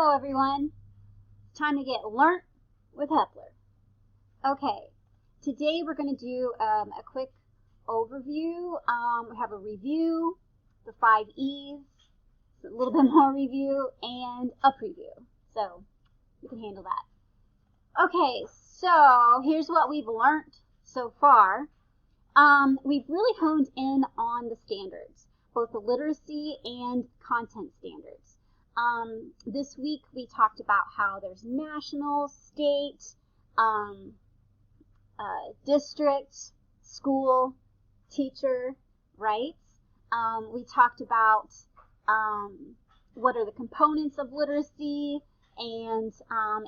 Hello everyone, it's time to get learnt with Hepler. Okay, today we're going to do a quick overview. We have a review, the 5E's, a little bit more review, and a preview. So you can handle that. Okay, so here's what we've learned so far. We've really honed in on the standards, both the literacy and content standards. This week we talked about how there's national, state, district, school, teacher, right? We talked about what are the components of literacy, and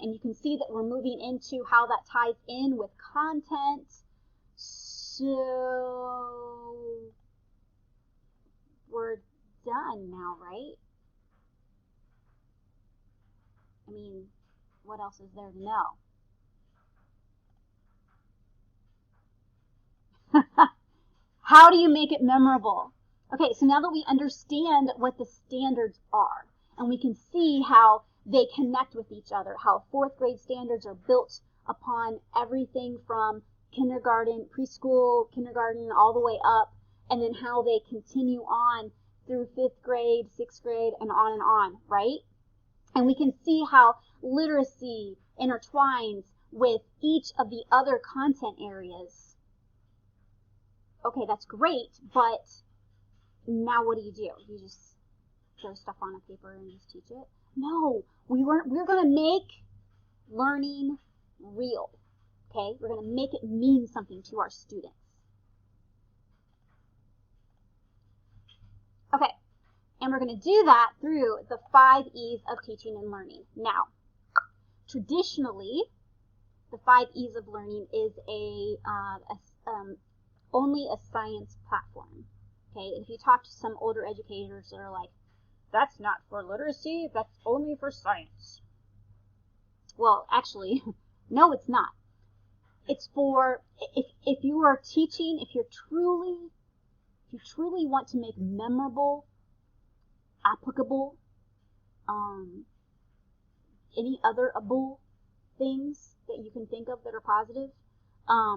you can see that we're moving into how that ties in with content. So we're done now, right? I mean, what else is there to know? How do you make it memorable? Okay, so now that we understand what the standards are, and we can see how they connect with each other, how fourth grade standards are built upon everything from kindergarten, preschool, kindergarten, all the way up, and then how they continue on through fifth grade, sixth grade, and on, right? And we can see how literacy intertwines with each of the other content areas. Okay, that's great, but now what do? You just throw stuff on a paper and just teach it? No, we're going to make learning real, okay? We're going to make it mean something to our students. Okay. And we're going to do that through the 5 E's of teaching and learning. Now, traditionally, the 5 E's of learning is only a science platform. Okay, if you talk to some older educators that are like, that's not for literacy, that's only for science. Well, actually, no, it's not. It's for, if you are teaching, if you truly want to make memorable, applicable, any other-able things that you can think of that are positive,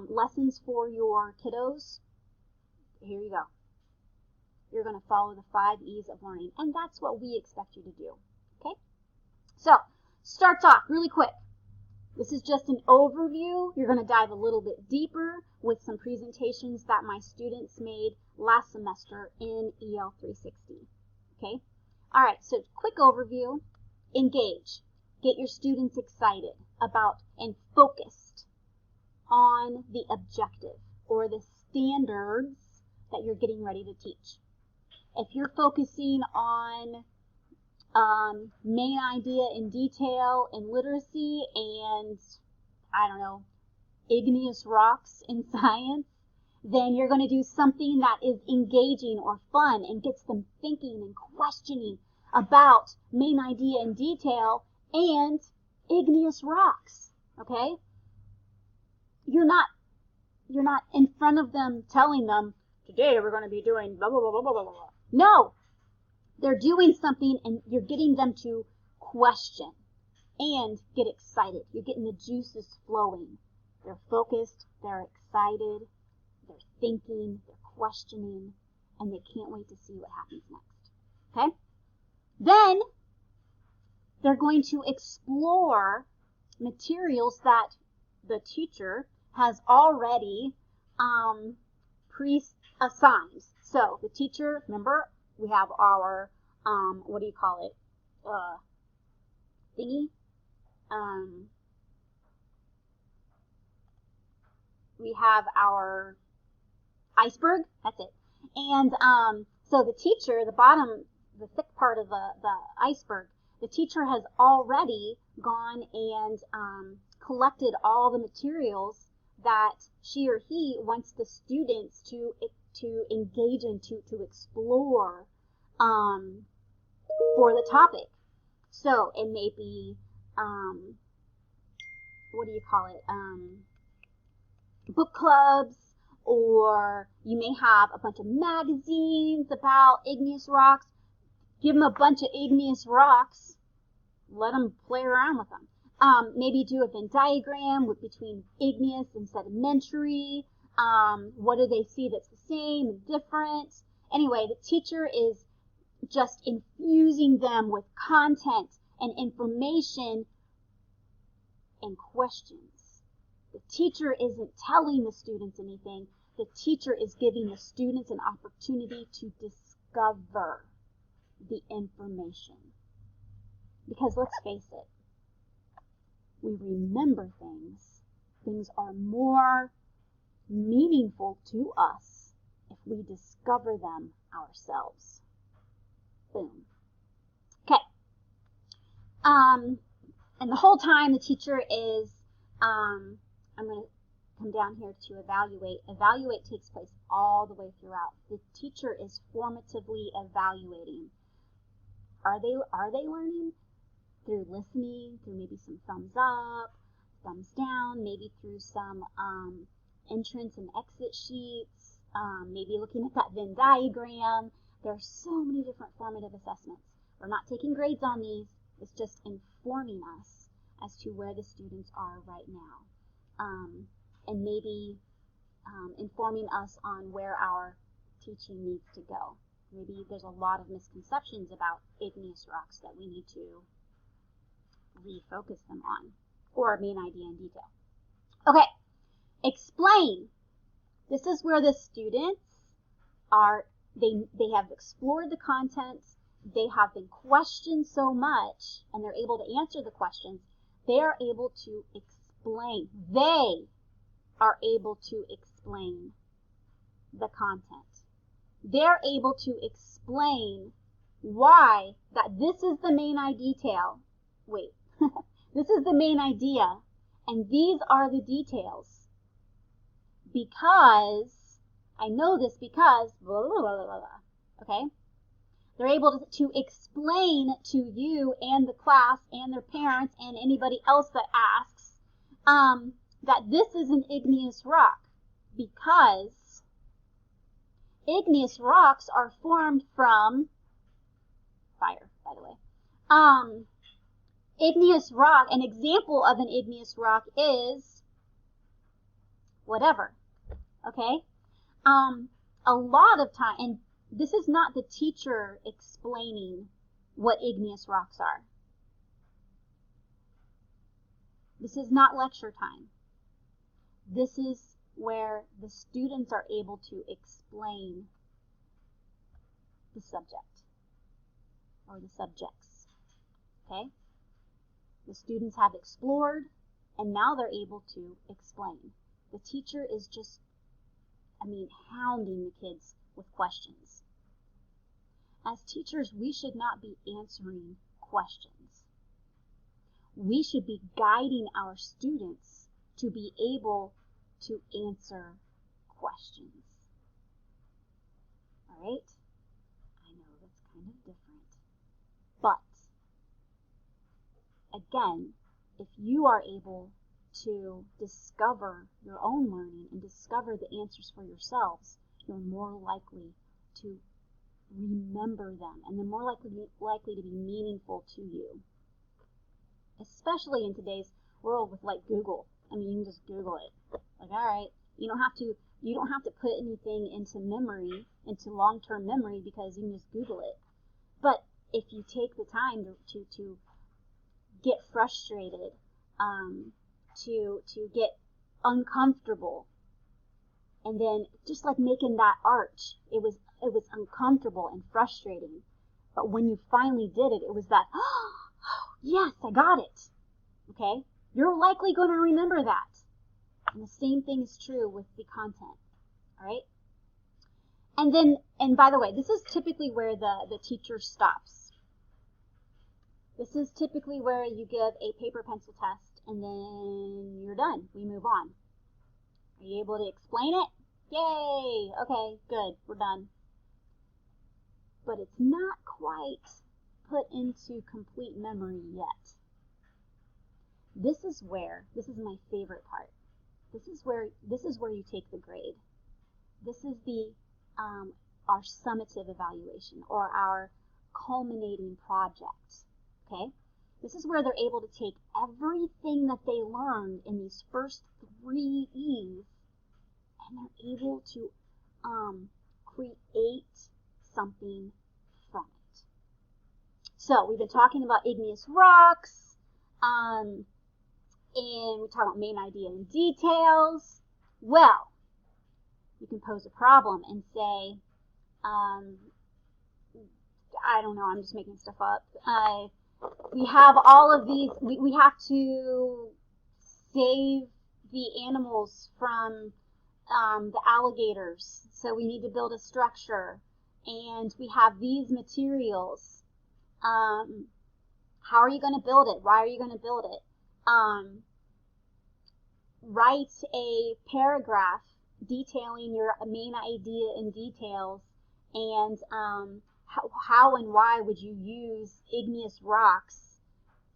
lessons for your kiddos, here you go. You're going to follow the 5 E's of learning, and that's what we expect you to do, okay? So, starts off really quick. This is just an overview. You're going to dive a little bit deeper with some presentations that my students made last semester in EL 360, okay? All right, so quick overview, engage. Get your students excited about and focused on the objective or the standards that you're getting ready to teach. If you're focusing on main idea in detail in literacy and, I don't know, igneous rocks in science, then you're going to do something that is engaging or fun and gets them thinking and questioning about main idea in detail and igneous rocks, okay? You're not in front of them telling them, today we're going to be doing blah, blah, blah, blah, blah, blah, blah. No, they're doing something and you're getting them to question and get excited. You're getting the juices flowing. They're focused, they're excited, they're thinking, they're questioning, and they can't wait to see what happens next, okay? Then they're going to explore materials that the teacher has already pre-assigned. So the teacher, remember, we have our, what do you call it, thingy? We have our iceberg, that's it. And so the teacher, the bottom, the thick part of the iceberg, the teacher has already gone and collected all the materials that she or he wants the students to engage in, to explore for the topic. So it may be, what do you call it, book clubs, or you may have a bunch of magazines about igneous rocks. Give them a bunch of igneous rocks, let them play around with them. Maybe do a Venn diagram between igneous and sedimentary. What do they see that's the same and different? Anyway, the teacher is just infusing them with content and information and questions. The teacher isn't telling the students anything. The teacher is giving the students an opportunity to discover the information. Because let's face it, we remember things. Things are more meaningful to us if we discover them ourselves. Boom. Okay. And the whole time the teacher is, I'm going to come down here to evaluate. Evaluate takes place all the way throughout. The teacher is formatively evaluating. Are they learning? Through listening, through maybe some thumbs up, thumbs down, maybe through some entrance and exit sheets, maybe looking at that Venn diagram. There are so many different formative assessments. We're not taking grades on these. It's just informing us as to where the students are right now. And maybe informing us on where our teaching needs to go. Maybe there's a lot of misconceptions about igneous rocks that we need to refocus them on, or main idea in detail. Okay, explain. This is where the students are, they have explored the content, they have been questioned so much, and they're able to answer the questions. They are able to explain. They are able to explain the content. They're able to explain why that this is the main detail. Wait. This is the main idea, and these are the details. Because, I know this because, blah, blah, blah, blah, blah. Okay? They're able to explain to you and the class and their parents and anybody else that asks that this is an igneous rock, because igneous rocks are formed from fire, by the way. Igneous rock, an example of an igneous rock is whatever, okay? A lot of time, and this is not the teacher explaining what igneous rocks are. This is not lecture time. This is where the students are able to explain the subject or the subjects, okay? The students have explored, and now they're able to explain. The teacher is just, hounding the kids with questions. As teachers, we should not be answering questions. We should be guiding our students to be able to answer questions. All right? I know that's kind of different, but again, if you are able to discover your own learning and discover the answers for yourselves, you're more likely to remember them, and they're more likely to be meaningful to you. Especially in today's world with like Google. You can just Google it. Like, all right, you don't have to put anything into memory, into long-term memory, because you can just Google it. But if you take the time to get frustrated, to get uncomfortable, and then just like making that arch, it was uncomfortable and frustrating. But when you finally did it, it was that, oh, yes, I got it. Okay? You're likely going to remember that. And the same thing is true with the content. All right? And by the way, this is typically where the teacher stops. This is typically where you give a paper pencil test and then you're done. We move on. Are you able to explain it? Yay! Okay, good. We're done. But it's not quite put into complete memory yet. This is my favorite part. This is where you take the grade. This is our summative evaluation, or our culminating project. Okay? This is where they're able to take everything that they learned in these first 3 E's, and they're able to create something from it. So we've been talking about igneous rocks, and we talk about main idea and details. Well, you can pose a problem and say, I don't know, I'm just making stuff up. We have all of these, we have to save the animals from the alligators, so we need to build a structure, and we have these materials. How are you going to build it? Why are you going to build it? Write a paragraph detailing your main idea and details, and how and why would you use igneous rocks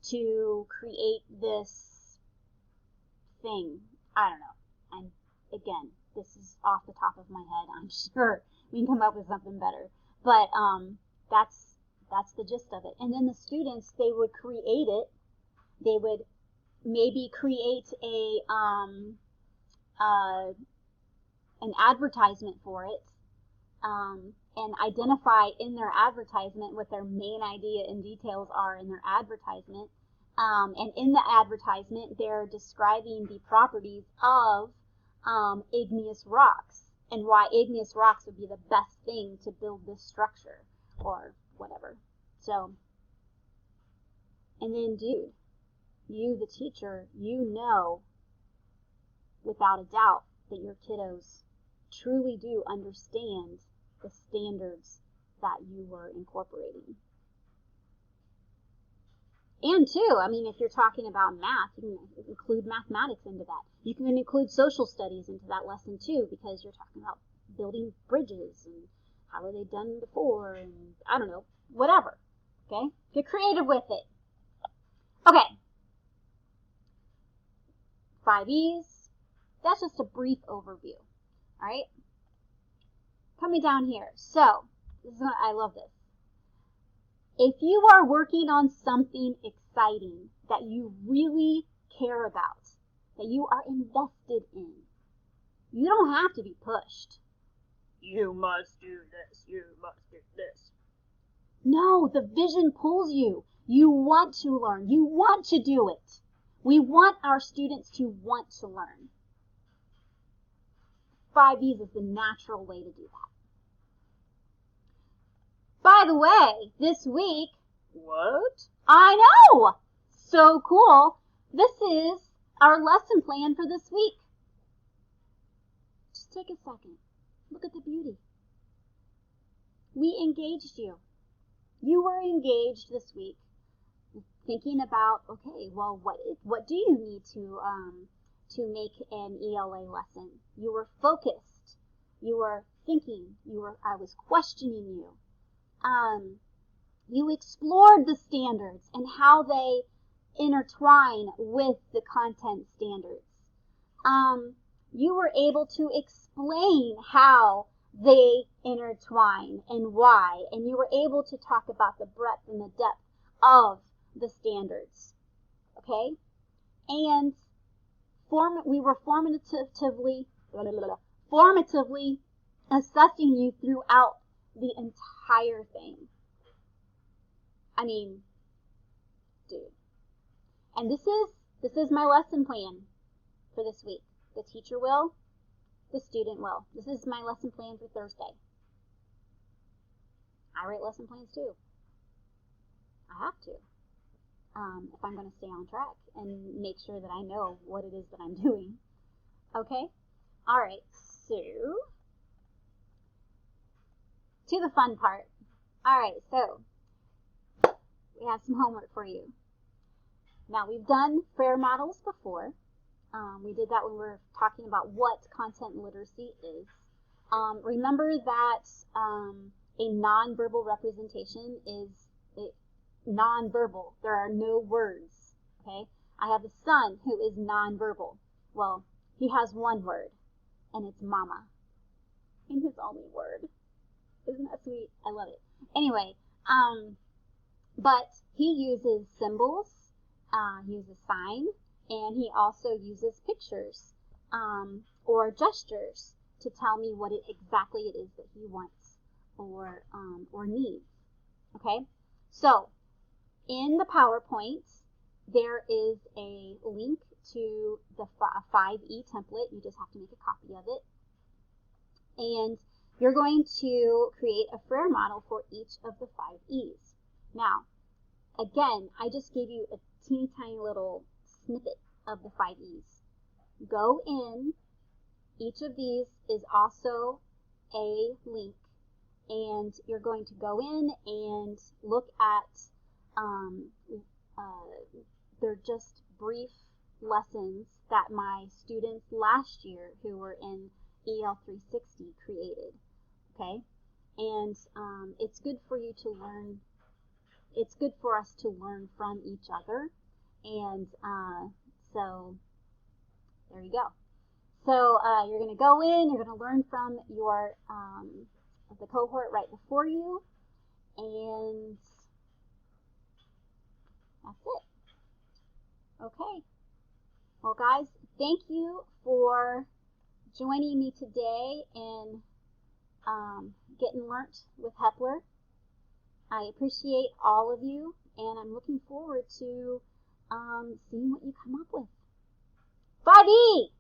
to create this thing? I don't know. And again, this is off the top of my head. I'm sure we can come up with something better. But that's the gist of it. And then the students, they would create it. They would maybe create an advertisement for it, and identify in their advertisement what their main idea and details are in their advertisement. And in the advertisement, they're describing the properties of igneous rocks and why igneous rocks would be the best thing to build this structure or whatever. So, and then dude, you, the teacher, you know without a doubt that your kiddos truly do understand the standards that you were incorporating. And too, I mean, if you're talking about math, you can include mathematics into that. You can include social studies into that lesson too, because you're talking about building bridges and how were they done before, and I don't know, whatever. Okay? Get creative with it. Okay. 5E's. That's just a brief overview. All right? Coming down here. So, I love this. If you are working on something exciting that you really care about, that you are invested in, you don't have to be pushed. You must do this. You must do this. No, the vision pulls you. You want to learn. You want to do it. We want our students to want to learn. 5E's is the natural way to do that. By the way, this week, what? I know! So cool. This is our lesson plan for this week. Just take a second. Look at the beauty. We engaged you. You were engaged this week thinking about, okay, well, what do you need to make an ELA lesson? You were focused. You were thinking. I was questioning you. You explored the standards and how they intertwine with the content standards. You were able to explain how they intertwine and why, and you were able to talk about the breadth and the depth of the standards. Okay? And we were formatively assessing you throughout the entire thing. I mean, dude. And this is my lesson plan for this week. The teacher will, the student will. This is my lesson plan for Thursday. I write lesson plans too. I have to. If I'm going to stay on track and make sure that I know what it is that I'm doing. Okay? Alright, so to the fun part. Alright, so we have some homework for you. Now, we've done prayer models before. We did that when we were talking about what content literacy is. Remember that a nonverbal representation is nonverbal. There are no words. Okay? I have a son who is nonverbal. Well, he has one word, and it's mama. And his only word. Isn't that sweet? I love it. Anyway, But he uses symbols, he uses signs, and he also uses pictures or gestures to tell me what exactly it is that he wants or needs. Okay, so in the PowerPoint, there is a link to the 5E template. You just have to make a copy of it. And you're going to create a Frere model for each of the 5E's. Now, again, I just gave you a teeny tiny little snippet of the 5E's. Go in. Each of these is also a link. And you're going to go in and look at, they're just brief lessons that my students last year who were in EL 360 created. Okay? And it's good for you to learn. It's good for us to learn from each other. And so there you go. So you're going to go in, you're going to learn from your the cohort right before you, and that's it. Okay. Well, guys, thank you for joining me today in getting learnt with Hepler. I appreciate all of you, and I'm looking forward to seeing what you come up with. 5E!